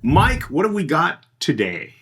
Mike, what have we got today?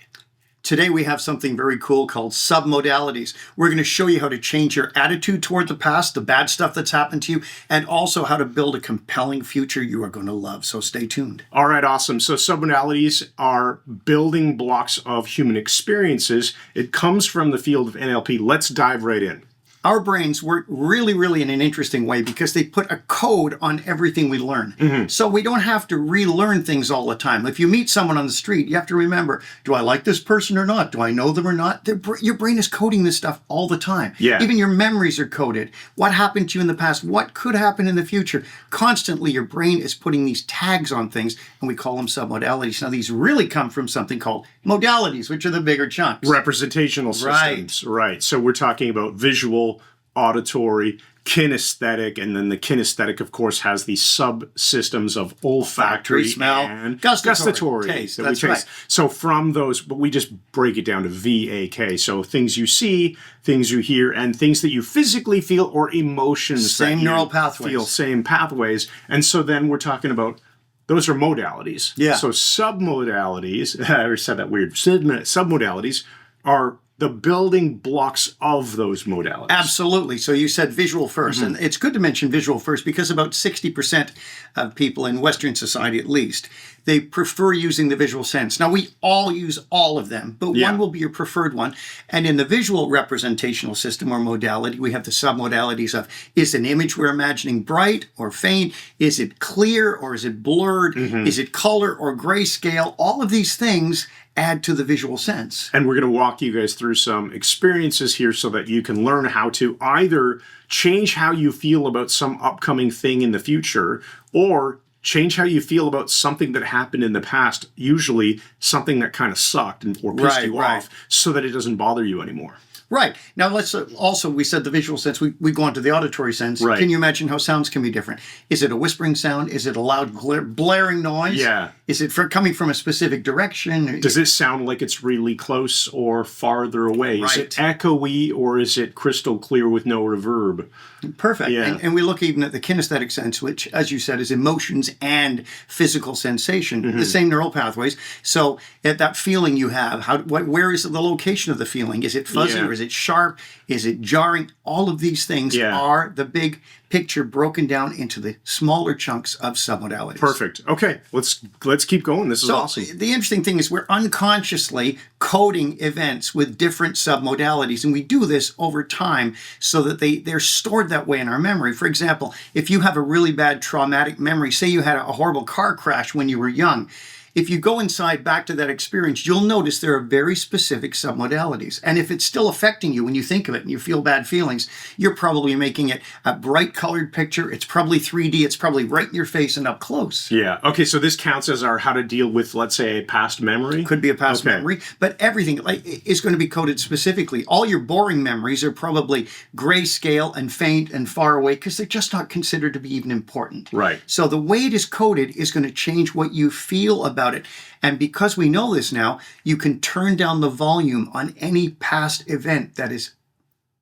Today we have something very cool called submodalities. We're going to show you how to change your attitude toward the past, the bad stuff that's happened to you, and also how to build a compelling future you are going to love. So stay tuned. All right, awesome. So submodalities are building blocks of human experiences. It comes from the field of NLP. Let's dive right in. Our brains work really in an interesting way because they put a code on everything we learn. So we don't have to relearn things all the time. If you meet someone on the street, you have to remember, do I like this person or not? Do I know them or not? Your brain is coding this stuff all the time. Yeah. Even your memories are coded. What happened to you in the past? What could happen in the future? Constantly, your brain is putting these tags on things, and we call them submodalities. Now, these really come from something called modalities, which are the bigger chunks. Representational systems. Right. So we're talking about visual, auditory, kinesthetic, and then the kinesthetic, of course, has these subsystems of olfactory, smell, and gustatory taste. That's right. So from those, but we just break it down to VAK. So things you see, things you hear, and things that you physically feel, or emotions. Same that you neural pathways. Feel, same pathways. And so then we're talking about, those are modalities. Yeah. So submodalities, I already said that weird, submodalities are the building blocks of those modalities. Absolutely. So you said visual first, and it's good to mention visual first because about 60% of people in Western society, at least, they prefer using the visual sense. Now, we all use all of them, but one will be your preferred one. And in the visual representational system or modality, we have the submodalities of, is an image we're imagining bright or faint? Is it clear or is it blurred? Is it color or grayscale? All of these things add to the visual sense. And we're going to walk you guys through some experiences here so that you can learn how to either change how you feel about some upcoming thing in the future, or change how you feel about something that happened in the past, usually something that kind of sucked or pissed you off, so that it doesn't bother you anymore. Right. Now, let's also, we said the visual sense, we go on to the auditory sense. Right. Can you imagine how sounds can be different? Is it a whispering sound? Is it a loud blaring noise? Yeah. Is it coming from a specific direction? Does it sound like it's really close or farther away? Right. Is it echoey or is it crystal clear with no reverb? Perfect. Yeah. And we look even at the kinesthetic sense, which, as you said, is emotions and physical sensation, the same neural pathways. So at that feeling you have, where is the location of the feeling? Is it fuzzy or is it sharp? Is it jarring? All of these things are the big picture broken down into the smaller chunks of submodalities. Perfect. Okay, let's keep going. This is awesome. The interesting thing is we're unconsciously coding events with different submodalities, and we do this over time so that they're stored that way in our memory. For example, if you have a really bad traumatic memory, say you had a horrible car crash when you were young, if you go inside back to that experience, you'll notice there are very specific submodalities. And if it's still affecting you when you think of it and you feel bad feelings, you're probably making it a bright colored picture. It's probably 3D. It's probably right in your face and up close. Yeah. Okay, so this counts as our how to deal with, let's say, a past memory? Could be a past memory, but everything is going to be coded specifically. All your boring memories are probably grayscale and faint and far away because they're just not considered to be even important. Right. So the way it is coded is going to change what you feel about it. And because we know this now, you can turn down the volume on any past event that is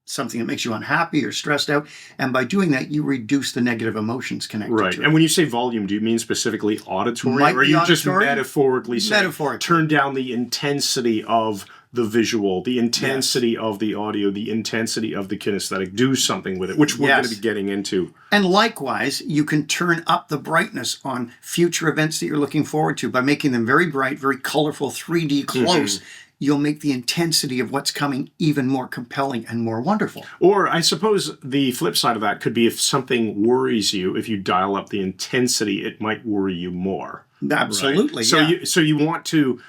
something that makes you unhappy or stressed out. And by doing that, you reduce the negative emotions connected to it. And when you say volume, do you mean specifically auditory? Or are you just metaphorically saying turn down the intensity of the visual, the intensity of the audio, the intensity of the kinesthetic, do something with it, which we're going to be getting into. And likewise, you can turn up the brightness on future events that you're looking forward to by making them very bright, very colorful, 3D close. You'll make the intensity of what's coming even more compelling and more wonderful. Or I suppose the flip side of that could be if something worries you, if you dial up the intensity, it might worry you more. Absolutely. Right? So you want to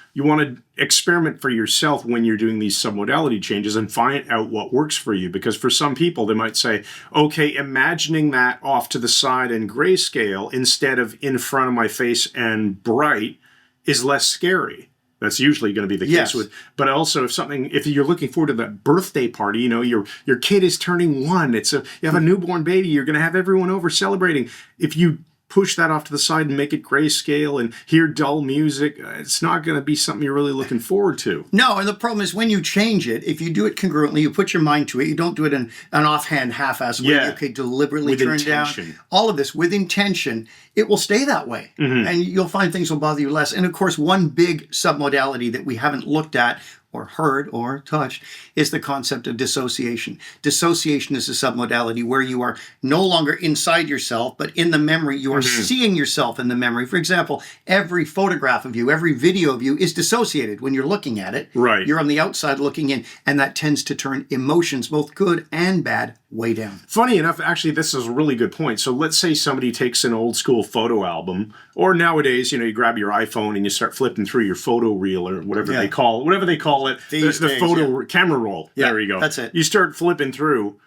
experiment for yourself when you're doing these submodality changes and find out what works for you. Because for some people, they might say, okay, imagining that off to the side in grayscale instead of in front of my face and bright is less scary. That's usually going to be the case with, but also if you're looking forward to that birthday party, your kid is turning 1, you have a newborn baby, you're going to have everyone over celebrating. If you push that off to the side and make it grayscale and hear dull music, it's not going to be something you're really looking forward to. No, and the problem is when you change it, if you do it congruently, you put your mind to it, you don't do it in an offhand, half-assed way. Yeah. Okay, deliberately With turn intention. down. All of this with intention, it will stay that way. And you'll find things will bother you less. And of course, one big submodality that we haven't looked at or heard or touched is the concept of dissociation. Dissociation is a submodality where you are no longer inside yourself, but in the memory, you are seeing yourself in the memory. For example, every photograph of you, every video of you is dissociated when you're looking at it. Right. You're on the outside looking in, and that tends to turn emotions, both good and bad, way down. Funny enough, actually, this is a really good point. So let's say somebody takes an old school photo album, or nowadays, you grab your iPhone and you start flipping through your photo reel or whatever they call it, These the days, photo camera roll. Yeah, there you go. that's it. You start flipping through.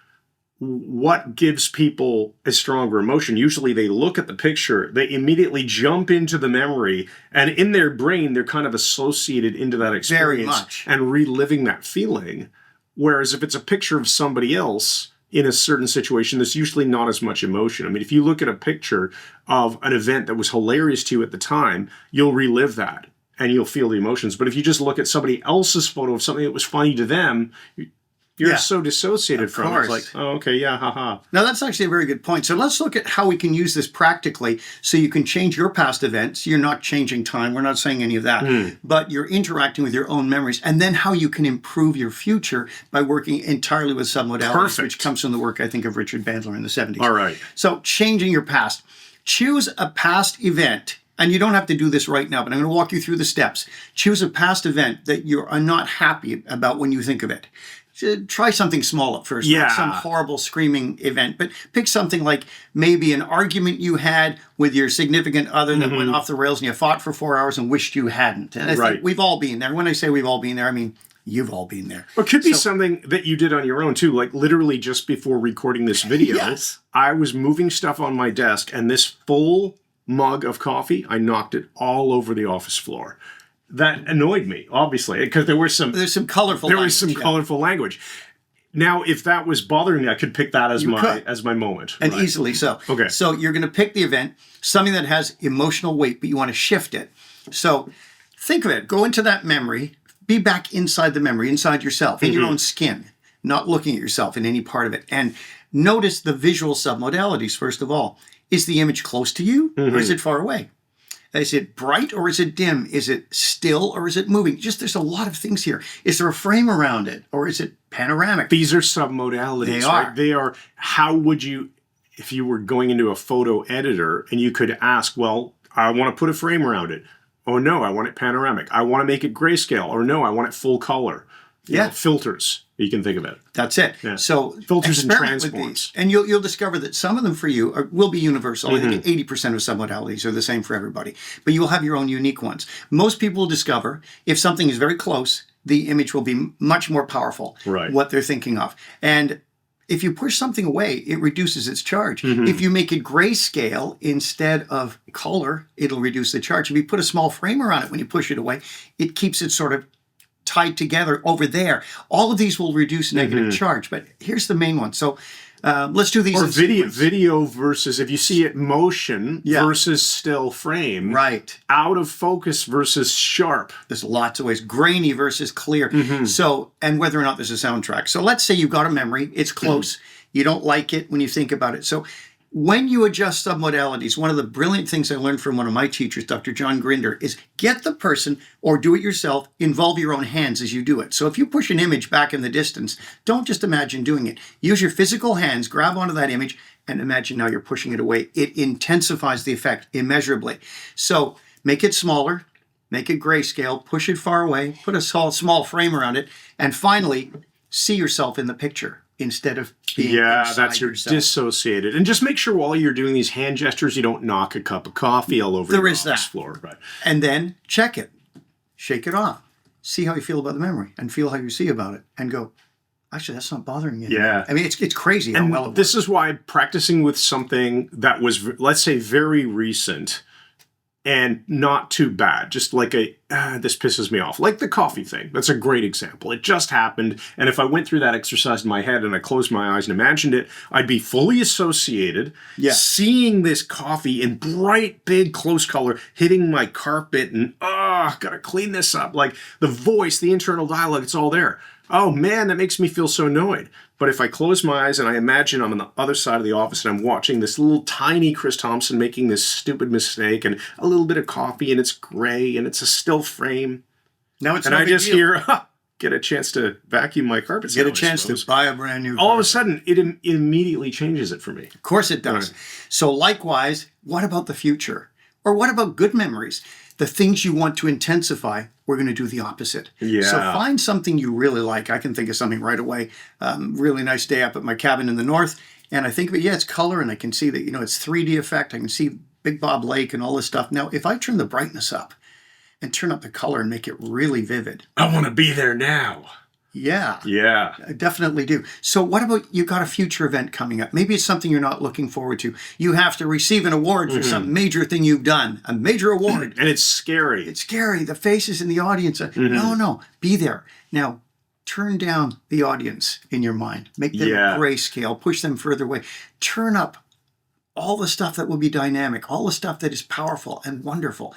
What gives people a stronger emotion? Usually they look at the picture, they immediately jump into the memory, and in their brain, they're kind of associated into that experience Very much. and reliving that feeling. Whereas if it's a picture of somebody else in a certain situation, there's usually not as much emotion. I mean, if you look at a picture of an event that was hilarious to you at the time, you'll relive that and you'll feel the emotions. But if you just look at somebody else's photo of something that was funny to them, you're so dissociated from it. It's like, oh, okay, yeah, haha. Now, that's actually a very good point. So let's look at how we can use this practically so you can change your past events. You're not changing time. We're not saying any of that. But you're interacting with your own memories. And then how you can improve your future by working entirely with submodalities, Perfect. which comes from the work, I think, of Richard Bandler in the 70s. All right. So changing your past. Choose a past event. And you don't have to do this right now, but I'm going to walk you through the steps. Choose a past event that you are not happy about when you think of it. Try something small at first, not some horrible screaming event, but pick something like maybe an argument you had with your significant other that went off the rails and you fought for 4 hours and wished you hadn't. And I think we've all been there. When I say we've all been there, I mean you've all been there. Or it could be something that you did on your own too, like literally just before recording this video, I was moving stuff on my desk and this full mug of coffee, I knocked it all over the office floor. That annoyed me, obviously, because there's some colorful language. Now, if that was bothering me, I could pick that as my moment. And easily so. Okay. So you're going to pick the event, something that has emotional weight, but you want to shift it. So think of it. Go into that memory. Be back inside the memory, inside yourself, in your own skin, not looking at yourself in any part of it. And notice the visual submodalities, first of all. Is the image close to you or is it far away? Is it bright or is it dim? Is it still or is it moving? Just there's a lot of things here. Is there a frame around it or is it panoramic? These are submodalities. They are. Right? They are. How would you, if you were going into a photo editor and you could ask, well, I want to put a frame around it. Oh no, I want it panoramic. I want to make it grayscale. Or no, I want it full color. You know, filters. You can think of it. That's it. Yeah. So filters and experiment with transforms. these, and you'll discover that some of them for you will be universal. I think 80% of submodalities are the same for everybody, but you will have your own unique ones. Most people will discover if something is very close, the image will be much more powerful. Right. What they're thinking of, and if you push something away, it reduces its charge. If you make it grayscale instead of color, it'll reduce the charge. If you put a small frame around it when you push it away, it keeps it sort of tied together over there. All of these will reduce negative charge, but here's the main one. So let's do these. Or video versus, if you see it, motion versus still frame. Right. Out of focus versus sharp. There's lots of ways. Grainy versus clear. So, and whether or not there's a soundtrack. So let's say you've got a memory. It's close. You don't like it when you think about it. So when you adjust submodalities, one of the brilliant things I learned from one of my teachers, Dr. John Grinder, is get the person or do it yourself, involve your own hands as you do it. So if you push an image back in the distance, don't just imagine doing it. Use your physical hands, grab onto that image, and imagine now you're pushing it away. It intensifies the effect immeasurably. So make it smaller, make it grayscale, push it far away, put a small frame around it, and finally, see yourself in the picture instead of being that's your yourself. dissociated. And just make sure while you're doing these hand gestures, you don't knock a cup of coffee all over the office floor. Right. And then check it. Shake it off. See how you feel about the memory and feel how you see about it and go, actually, that's not bothering you. Yeah. I mean, it's crazy how well it works. This is why practicing with something that was, let's say, very recent and not too bad. Just like this pisses me off. Like the coffee thing. That's a great example. It just happened. And if I went through that exercise in my head and I closed my eyes and imagined it, I'd be fully associated, seeing this coffee in bright, big, close color, hitting my carpet and, gotta clean this up. Like the voice, the internal dialogue, it's all there. Oh man, that makes me feel so annoyed. But if I close my eyes and I imagine I'm on the other side of the office and I'm watching this little tiny Chris Thompson making this stupid mistake and a little bit of coffee and it's gray and it's a still frame. Now it's and I just hear, get a chance to vacuum my carpets. Get a chance to buy a brand new carpet. All of a sudden, it immediately changes it for me. Of course it does. Right. So likewise, what about the future? Or what about good memories? The things you want to intensify, we're going to do the opposite. Yeah. So find something you really like. I can think of something right away. Really nice day up at my cabin in the north. And I think of it, it's color. And I can see that, it's 3D effect. I can see Big Bob Lake and all this stuff. Now, if I turn the brightness up and turn up the color and make it really vivid. I want to be there now. Yeah. Yeah. I definitely do. So what about you got a future event coming up? Maybe it's something you're not looking forward to. You have to receive an award for some major thing you've done. A major award. And it's scary. It's scary. The faces in the audience. No. Be there. Now, turn down the audience in your mind. Make them grayscale. Push them further away. Turn up all the stuff that will be dynamic. All the stuff that is powerful and wonderful.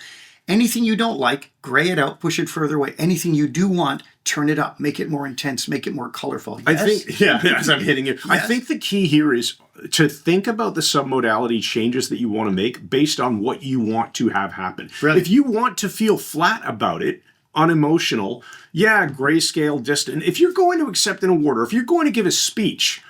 Anything you don't like, gray it out, push it further away. Anything you do want, turn it up, make it more intense, make it more colorful. Yes? I think, as I'm hitting it, I think the key here is to think about the submodality changes that you want to make based on what you want to have happen. Really? If you want to feel flat about it, unemotional, grayscale, distant. If you're going to accept an award or if you're going to give a speech,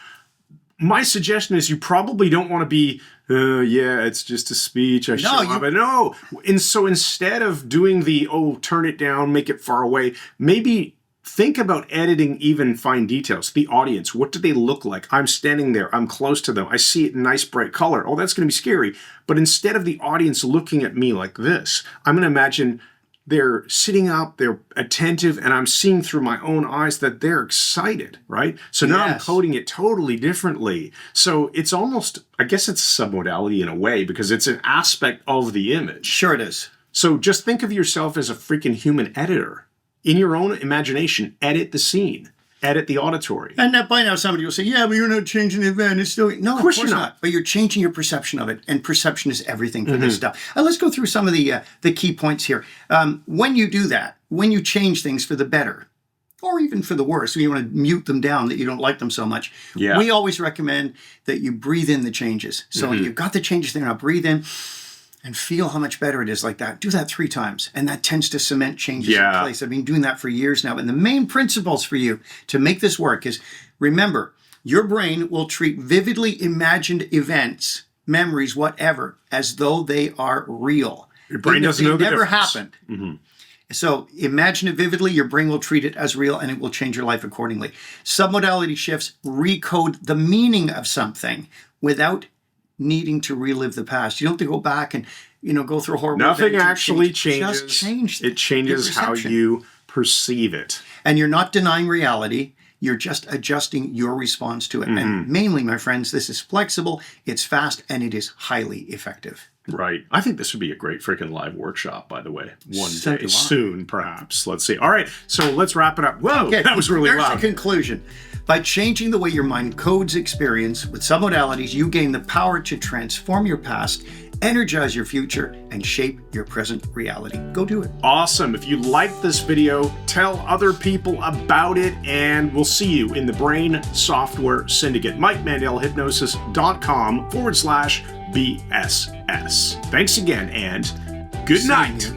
my suggestion is you probably don't want to be, it's just a speech. No. And so instead of doing the, turn it down, make it far away, maybe think about editing even fine details. The audience, what do they look like? I'm standing there. I'm close to them. I see it in nice bright color. Oh, that's going to be scary. But instead of the audience looking at me like this, I'm going to imagine they're sitting up, they're attentive, and I'm seeing through my own eyes that they're excited, right? So now I'm coding it totally differently. So it's almost, I guess it's submodality in a way because it's an aspect of the image. Sure it is. So just think of yourself as a freaking human editor. In your own imagination, edit the scene. Edit the auditory. And that by now somebody will say, but you're not changing the event. It's still... No, of course you're not. But you're changing your perception of it. And perception is everything for this stuff. Let's go through some of the key points here. When you do that, when you change things for the better, or even for the worse, when you want to mute them down that you don't like them so much, we always recommend that you breathe in the changes. So you've got the changes there. Now breathe in and feel how much better it is like that. Do that 3 times. And that tends to cement changes in place. I've been doing that for years now. And the main principles for you to make this work is, remember, your brain will treat vividly imagined events, memories, whatever, as though they are real. Your brain doesn't know the never difference. happened. So imagine it vividly, your brain will treat it as real and it will change your life accordingly. Submodality shifts recode the meaning of something without needing to relive the past. You don't have to go back and go through a horrible Nothing actually changes. Just change it changes how you perceive it. And you're not denying reality. You're just adjusting your response to it. And mainly, my friends, this is flexible, it's fast, and it is highly effective. Right. I think this would be a great freaking live workshop, by the way. One day soon, perhaps. Let's see. All right. So let's wrap it up. Whoa, that was really loud. There's the conclusion. By changing the way your mind codes experience with submodalities, you gain the power to transform your past, energize your future, and shape your present reality. Go do it. Awesome. If you liked this video, tell other people about it, and we'll see you in the Brain Software Syndicate. MikeMandelHypnosis.com/BSS. Thanks again, and good night.